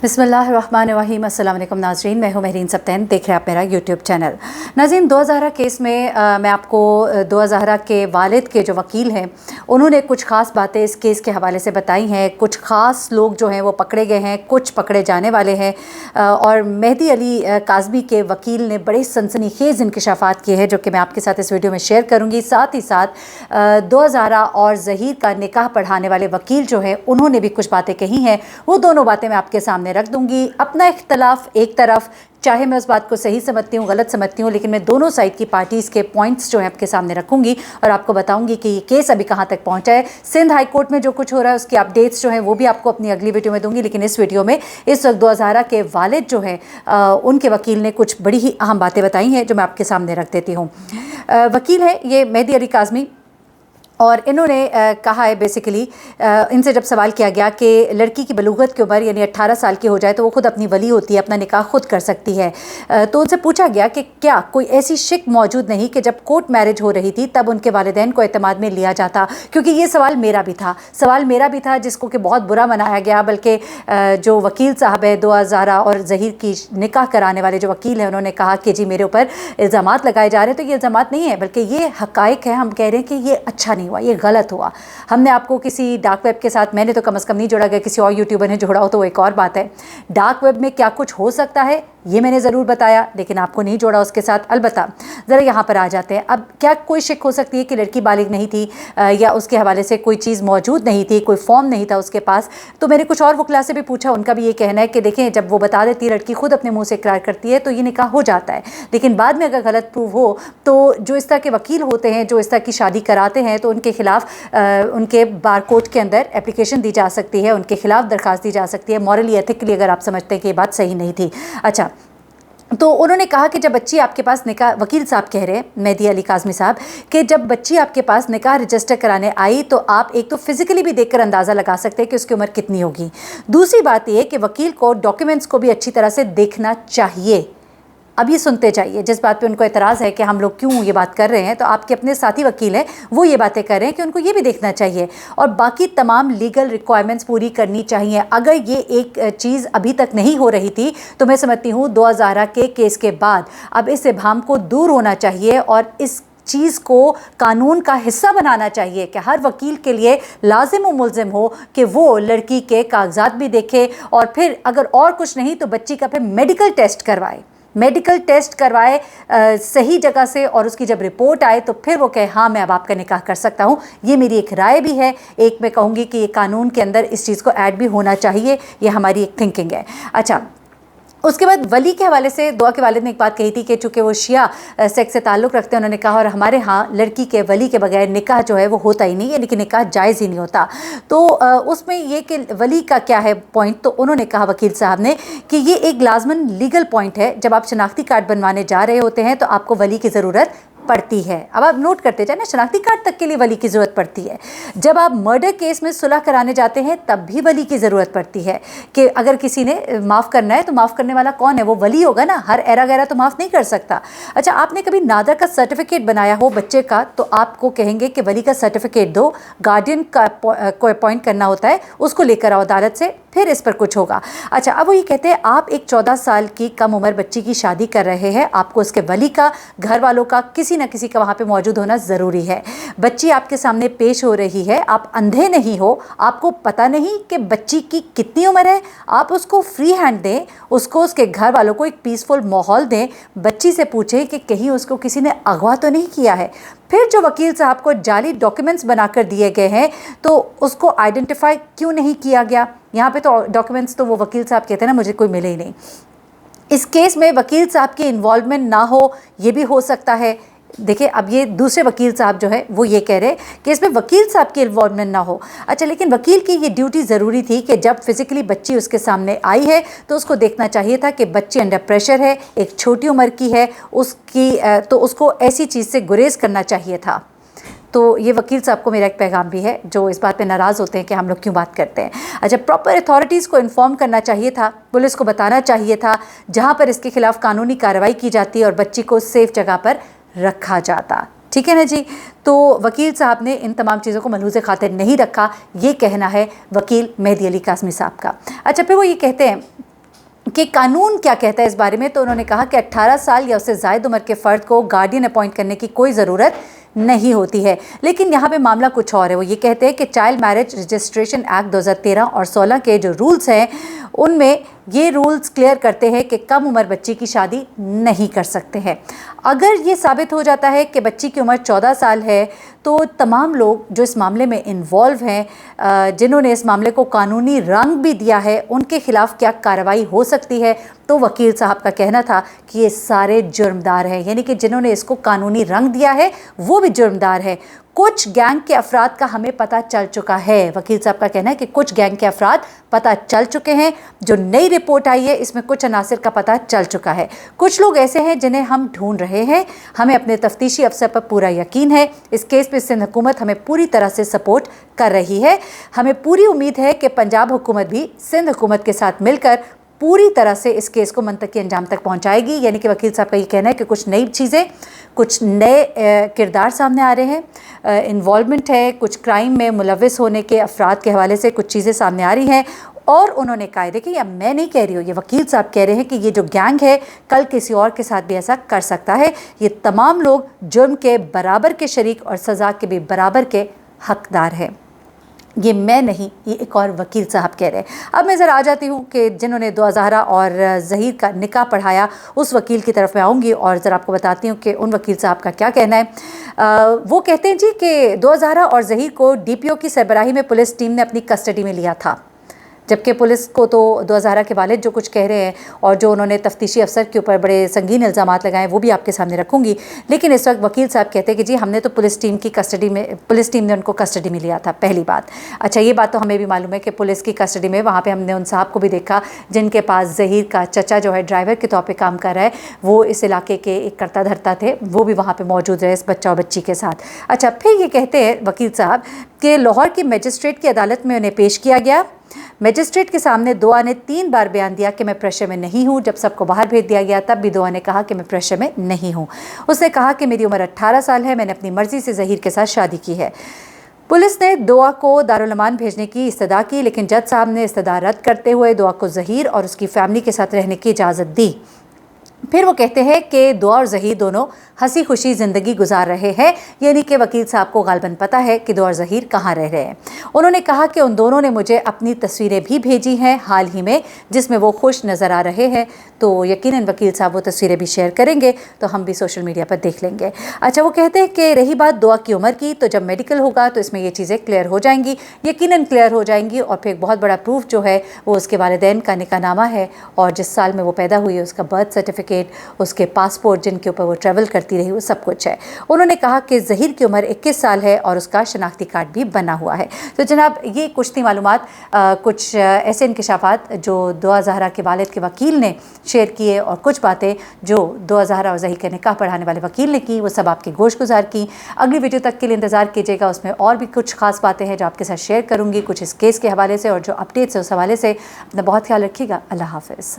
बिस्मिल्लाहिर्रहमानिर्रहीम। अस्सलाम वालेकुम नाज़रीन, मैं हूँ महरीन सब्तैन, देख रहे हैं आप मेरा यूट्यूब चैनल। नाज़रीन, 2000 केस में मैं आपको 2000 के वालिद के जो वकील हैं उन्होंने कुछ ख़ास बातें इस केस के हवाले से बताई हैं। कुछ ख़ास लोग जो हैं वो पकड़े गए हैं, कुछ पकड़े जाने वाले हैं। और मेहदी अली काज़मी के वकील ने बड़े सनसनीखेज़ इंकशाफात किए हैं जो कि मैं आपके साथ इस वीडियो में शेयर करूँगी। साथ ही साथ 2000 और ज़हीर का निकाह पढ़ाने वाले वकील जो हैं उन्होंने भी कुछ बातें कही हैं। वो दोनों बातें मैं आपके सामने रख दूंगी। अपना इख्तलाफ एक तरफ, चाहे मैं उस बात को सही समझती हूँ गलत समझती हूँ, लेकिन मैं दोनों साइड की पार्टीज़ के पॉइंट्स जो हैं आपके सामने रखूंगी और आपको बताऊंगी कि ये केस अभी कहाँ तक पहुँचा है। सिंध हाई कोर्ट में जो कुछ हो रहा है उसकी अपडेट्स जो हैं वो भी आपको अपनी अगली वीडियो में दूंगी। लेकिन इस वीडियो में इस वक्त 2000 के वालिद जो हैं उनके वकील ने कुछ बड़ी ही अहम बातें बताई हैं जो मैं आपके सामने रख देती हूँ। वकील है ये मेहदी अली काज़मी, और इन्होंने कहा है बेसिकली, इनसे जब सवाल किया गया कि लड़की की बलूगत की उम्र यानी 18 साल की हो जाए तो वो खुद अपनी वली होती है, अपना निकाह खुद कर सकती है, तो उनसे पूछा गया कि क्या कोई ऐसी शिक मौजूद नहीं कि जब कोर्ट मैरिज हो रही थी तब उनके वालिदैन को एतमाद में लिया जाता। क्योंकि ये सवाल मेरा भी था जिसको कि बहुत बुरा मनाया गया। बल्कि जो वकील साहब है 2000 और ज़हीर की निकाह कराने वाले जो वकील हैं उन्होंने कहा कि जी मेरे ऊपर इल्ज़ामात लगाए जा रहे हैं, तो ये इल्ज़ामात नहीं है बल्कि ये हक़ाइक़ है। हम कह रहे हैं कि ये अच्छा हुआ, ये गलत हुआ। हमने आपको किसी डार्क वेब के साथ, मैंने तो कम से कम नहीं जोड़ा गया, किसी और यूट्यूबर ने जोड़ा हो तो वो एक और बात है। डार्क वेब में क्या कुछ हो सकता है ये मैंने ज़रूर बताया, लेकिन आपको नहीं जोड़ा उसके साथ। अलबत्ता ज़रा यहाँ पर आ जाते हैं। अब क्या कोई शिक हो सकती है कि लड़की बालिग नहीं थी या उसके हवाले से कोई चीज़ मौजूद नहीं थी, कोई फॉर्म नहीं था उसके पास? तो मैंने कुछ और वकला से भी पूछा, उनका भी ये कहना है कि देखें जब वो बता देती है, लड़की खुद अपने मुँह से इकरार करती है तो ये निकाह हो जाता है। लेकिन बाद में अगर गलत प्रूव हो तो जो इस तरह के वकील होते हैं जो इस तरह की शादी कराते हैं तो उनके खिलाफ उनके बार कोर्ट के अंदर एप्लीकेशन दी जा सकती है, उनके खिलाफ दरख्वास्त दी जा सकती है, मॉरली एथिकली अगर आप समझते हैं कि ये बात सही नहीं थी। अच्छा, तो उन्होंने कहा कि जब बच्ची आपके पास निकाह, वकील साहब कह रहे हैं मेहदी अली काज़मी साहब, कि जब बच्ची आपके पास निकाह रजिस्टर कराने आई तो आप एक तो फिज़िकली भी देखकर अंदाज़ा लगा सकते हैं कि उसकी उम्र कितनी होगी। दूसरी बात यह कि वकील को डॉक्यूमेंट्स को भी अच्छी तरह से देखना चाहिए। अब ये सुनते जाइए, जिस बात पे उनको एतराज़ है कि हम लोग क्यों ये बात कर रहे हैं, तो आपके अपने साथी वकील हैं वो ये बातें कर रहे हैं कि उनको ये भी देखना चाहिए और बाकी तमाम लीगल रिक्वायरमेंट्स पूरी करनी चाहिए। अगर ये एक चीज़ अभी तक नहीं हो रही थी तो मैं समझती हूँ 2000 के केस के बाद अब इस इबहम को दूर होना चाहिए और इस चीज़ को कानून का हिस्सा बनाना चाहिए कि हर वकील के लिए लाजिम व मुल्ज़िम हो कि वो लड़की के कागजात भी देखे और फिर अगर और कुछ नहीं तो बच्ची का फिर मेडिकल टेस्ट करवाए सही जगह से, और उसकी जब रिपोर्ट आए तो फिर वो कहे हाँ मैं अब आपका निकाह कर सकता हूँ। ये मेरी एक राय भी है। एक मैं कहूँगी कि ये कानून के अंदर इस चीज़ को ऐड भी होना चाहिए, ये हमारी एक थिंकिंग है। अच्छा, उसके बाद वली के हवाले से दुआ के वालिद ने एक बात कही थी कि चूँकि वो शिया सेक्स से ताल्लुक़ रखते हैं, उन्होंने कहा और हमारे यहाँ लड़की के वली के बगैर निकाह जो है वो होता ही नहीं, यानी कि निकाह जायज़ ही नहीं होता। तो उसमें ये कि वली का क्या है पॉइंट, तो उन्होंने कहा वकील साहब ने कि ये एक लाजमन लीगल पॉइंट है। जब आप शनाख्ती कार्ड बनवाने जा रहे होते हैं तो आपको वली की ज़रूरत पड़ती है। अब आप नोट करते जाए ना, शनाख्ती कार्ड तक के लिए वली की ज़रूरत पड़ती है। जब आप मर्डर केस में सुलह कराने जाते हैं तब भी वली की ज़रूरत पड़ती है कि अगर किसी ने माफ़ करना है तो माफ़ करने वाला कौन है, वो वली होगा ना, हर एरा गैरा तो माफ़ नहीं कर सकता। अच्छा, आपने कभी नादर का सर्टिफिकेट बनाया हो बच्चे का तो आपको कहेंगे कि वली का सर्टिफिकेट दो, गार्डियन का को अपॉइंट करना होता है, उसको लेकर आओ अदालत से, फिर इस पर कुछ होगा। अच्छा, अब वो ये कहते हैं आप एक 14 साल की कम उम्र बच्ची की शादी कर रहे हैं, आपको उसके वली का, घर वालों का, किसी न किसी का वहाँ पे मौजूद होना ज़रूरी है। बच्ची आपके सामने पेश हो रही है, आप अंधे नहीं हो, आपको पता नहीं कि बच्ची की कितनी उम्र है, आप उसको फ्री हैंड दें, उसको उसके घर वालों को एक पीसफुल माहौल दें, बच्ची से पूछें कि कहीं उसको किसी ने अगवा तो नहीं किया है। फिर जो वकील साहब को जाली डॉक्यूमेंट्स बनाकर दिए गए हैं तो उसको आइडेंटिफाई क्यों नहीं किया गया? यहाँ पे तो डॉक्यूमेंट्स तो वो वकील साहब कहते हैं ना मुझे कोई मिले ही नहीं। इस केस में वकील साहब की इन्वॉल्वमेंट ना हो ये भी हो सकता है। देखिए, अब ये दूसरे वकील साहब जो है वो ये कह रहे हैं कि इसमें वकील साहब की इन्वॉल्वमेंट ना हो। अच्छा, लेकिन वकील की ये ड्यूटी ज़रूरी थी कि जब फिज़िकली बच्ची उसके सामने आई है तो उसको देखना चाहिए था कि बच्ची अंडर प्रेशर है, एक छोटी उम्र की है, तो उसको ऐसी चीज़ से गुरेज करना चाहिए था। तो ये वकील साहब को मेरा एक पैगाम भी है जो इस बात पे नाराज़ होते हैं कि हम लोग क्यों बात करते हैं। अच्छा, प्रॉपर अथॉरिटीज़ को इन्फॉर्म करना चाहिए था, पुलिस को बताना चाहिए था जहाँ पर इसके खिलाफ़ कानूनी कार्रवाई की जाती है और बच्ची को सेफ़ जगह पर रखा जाता। ठीक है ना जी। तो वकील साहब ने इन तमाम चीज़ों को मलहूज़ खातिर नहीं रखा, ये कहना है वकील मेहदी अली काज़मी साहब का। अच्छा, फिर वो ये कहते हैं کہ قانون کیا کہتا ہے اس بارے میں، تو انہوں نے کہا کہ 18 سال یا اس سے زائد عمر کے فرد کو گارڈین اپوائنٹ کرنے کی کوئی ضرورت نہیں ہوتی ہے۔ لیکن یہاں پہ معاملہ کچھ اور ہے، وہ یہ کہتے ہیں کہ چائلڈ میرج رجسٹریشن ایکٹ 2013 اور 16 کے جو رولز ہیں ان میں یہ رولز کلیئر کرتے ہیں کہ کم عمر بچی کی شادی نہیں کر سکتے ہیں۔ اگر یہ ثابت ہو جاتا ہے کہ بچی کی عمر 14 سال ہے تو تمام لوگ جو اس معاملے میں انوالو ہیں، جنہوں نے اس معاملے کو قانونی رنگ بھی دیا ہے، ان کے خلاف کیا کارروائی ہو سکتی ہے؟ تو وکیل صاحب کا کہنا تھا کہ یہ سارے جرمدار ہیں، یعنی کہ جنہوں نے اس کو قانونی رنگ دیا ہے وہ بھی جرمدار ہے۔ کچھ گینگ کے افراد کا ہمیں پتہ چل چکا ہے، وکیل صاحب کا کہنا ہے کہ کچھ گینگ کے افراد پتہ چل چکے ہیں، جو نئی رپورٹ آئی ہے اس میں کچھ عناصر کا پتہ چل چکا ہے۔ کچھ لوگ ایسے ہیں جنہیں ہم ڈھونڈ رہے ہیں، ہمیں اپنے تفتیشی افسر پر پورا یقین ہے، اس کیس پہ سندھ حکومت ہمیں پوری طرح سے سپورٹ کر رہی ہے۔ ہمیں پوری امید ہے کہ پنجاب حکومت بھی سندھ حکومت کے ساتھ مل کر پوری طرح سے اس کیس کو منطقی انجام تک پہنچائے گی۔ یعنی کہ وکیل صاحب کا یہ کہنا ہے کہ کچھ نئی چیزیں، کچھ نئے کردار سامنے آ رہے ہیں، انوالومنٹ ہے، کچھ کرائم میں ملوث ہونے کے افراد کے حوالے سے کچھ چیزیں سامنے آ رہی ہیں۔ اور انہوں نے کہا، دیکھیں اب میں نہیں کہہ رہی ہوں، یہ وکیل صاحب کہہ رہے ہیں کہ یہ جو گینگ ہے کل کسی اور کے ساتھ بھی ایسا کر سکتا ہے۔ یہ تمام لوگ جرم کے برابر کے شریک اور سزا کے بھی برابر کے حقدار ہیں۔ یہ میں نہیں، یہ ایک اور وکیل صاحب کہہ رہے ہیں۔ اب میں ذرا آ جاتی ہوں کہ جنہوں نے دعا زہرا اور ظہیر کا نکاح پڑھایا اس وکیل کی طرف میں آؤں گی اور ذرا آپ کو بتاتی ہوں کہ ان وکیل صاحب کا کیا کہنا ہے۔ وہ کہتے ہیں جی کہ دعا زہرا اور ظہیر کو ڈی پی او کی سربراہی میں پولیس ٹیم نے اپنی کسٹڈی میں لیا تھا، جبکہ پولیس کو تو دعا زہرا کے والد جو کچھ کہہ رہے ہیں اور جو انہوں نے تفتیشی افسر کے اوپر بڑے سنگین الزامات لگائے وہ بھی آپ کے سامنے رکھوں گی۔ لیکن اس وقت وکیل صاحب کہتے ہیں کہ جی ہم نے تو پولیس ٹیم نے ان کو کسٹڈی میں لیا تھا، پہلی بات۔ اچھا یہ بات تو ہمیں بھی معلوم ہے کہ پولیس کی کسٹڈی میں وہاں پہ ہم نے ان صاحب کو بھی دیکھا جن کے پاس ظہیر کا چچا جو ہے ڈرائیور کے طور پہ کام کر رہا ہے، وہ اس علاقے کے ایک کرتا دھرتا تھے، وہ بھی وہاں پہ موجود رہے اس بچہ اور بچی کے ساتھ۔ اچھا پھر یہ کہتے ہیں وکیل صاحب کہ لاہور کی میجسٹریٹ کی عدالت میں انہیں پیش کیا گیا۔ میجسٹریٹ کے سامنے دعا نے 3 بار بیان دیا کہ میں پریشر میں نہیں ہوں۔ جب سب کو باہر بھیج دیا گیا تب بھی دعا نے کہا کہ میں پریشر میں نہیں ہوں۔ اس نے کہا کہ میری عمر 18 سال ہے، میں نے اپنی مرضی سے ظہیر کے ساتھ شادی کی ہے۔ پولیس نے دعا کو دارالامان بھیجنے کی استدعا کی، لیکن جج صاحب نے استدعا رد کرتے ہوئے دعا کو ظہیر اور اس کی فیملی کے ساتھ رہنے کی اجازت دی۔ پھر وہ کہتے ہیں کہ دعا اور ظہیر دونوں ہنسی خوشی زندگی گزار رہے ہیں، یعنی کہ وکیل صاحب کو غالباً پتہ ہے کہ دعا اور ظہیر کہاں رہ رہے ہیں۔ انہوں نے کہا کہ ان دونوں نے مجھے اپنی تصویریں بھی بھیجی ہیں حال ہی میں جس میں وہ خوش نظر آ رہے ہیں، تو یقیناً وکیل صاحب وہ تصویریں بھی شیئر کریں گے تو ہم بھی سوشل میڈیا پر دیکھ لیں گے۔ اچھا وہ کہتے ہیں کہ رہی بات دعا کی عمر کی، تو جب میڈیکل ہوگا تو اس میں یہ چیزیں کلیئر ہو جائیں گی، یقیناً کلیئر ہو جائیں گی، اور پھر ایک بہت بڑا پروف جو ہے وہ اس کے والدین کا نکاح نامہ ہے اور جس سال میں وہ پیدا ہوئی ہے اس کا برتھ سرٹیفکیٹ، اس کے پاسپورٹ جن کے اوپر وہ ٹریول کرتی رہی، وہ سب کچھ ہے۔ انہوں نے کہا کہ ظہیر کی عمر 21 سال ہے اور اس کا شناختی کارڈ بھی بنا ہوا ہے۔ تو جناب یہ کچھ تھی معلومات، کچھ ایسے انکشافات جو دعا زہرا کے والد کے وکیل نے شیئر کیے اور کچھ باتیں جو دعا زہرا اور ظہیر کے نکاح پڑھانے والے وکیل نے کی، وہ سب آپ کے گوش گزار کی۔ اگلی ویڈیو تک کے لیے انتظار کیجیے گا، اس میں اور بھی کچھ خاص باتیں ہیں جو آپ کے ساتھ شیئر کروں گی، کچھ اس کیس کے حوالے سے اور جو اپڈیٹس ہے اس حوالے سے۔ اپنا بہت خیال رکھیے گا۔ اللہ حافظ۔